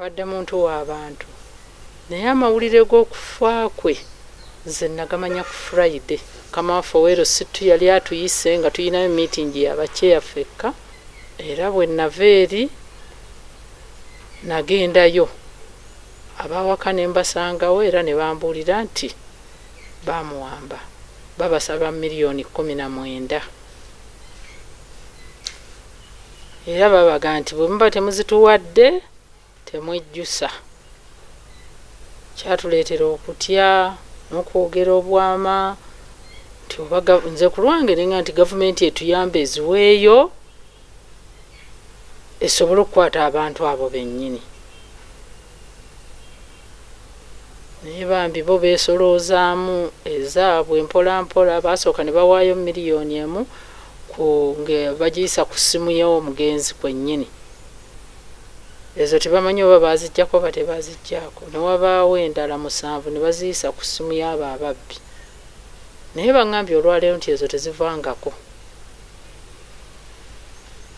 abadde muntu w'abantu naye amawulire g'okufa kwe nze nagamanya ku Friday. Kamaafa Owero Situ yali atuyise nga tuyinayo meeting y'abakyeyaffe era bwe nava eri nagendayo abawaka ne mbasangawo era ne bambuulira nti bamuwamba babasaba miliyoni 19 era babaga nti bwe muba temuzituwadde temwejjusa. Kyatuleetera okutya n'okwogera obwama nti nze ku lwange nenga nti gavumenti etuyamba eziweeyo esobole okukwata abantu abo bennyini. Naye bambi bo beesoloozaamu ezaabwe mpola basooka ne bawaayo miliyoni 1 nga bagiyisa ku ssimu y'omugenzi kwennyini. Ezo tebamanyi oba baaziggyako oba tebaaziggyako. Ne wabaawo endala 7 ne baziyisa ku ssimu y'abo ababbi. Naye baŋŋambye olwaleero nti ezo tezivangako.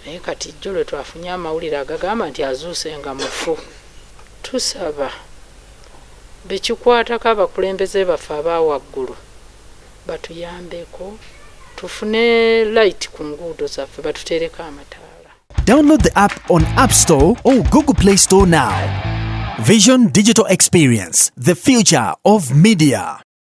Naye kati jjo lwe twafunye amawulire agagamba nti azuuse nga mufu. Tusaba bekikwatako abakulembeze baffe abaawaggulu batuyambeko tufune light ku nguudo zaffe batutereko amataala. Download the app on App Store or Google Play Store now. Vision Digital Experience, the future of media.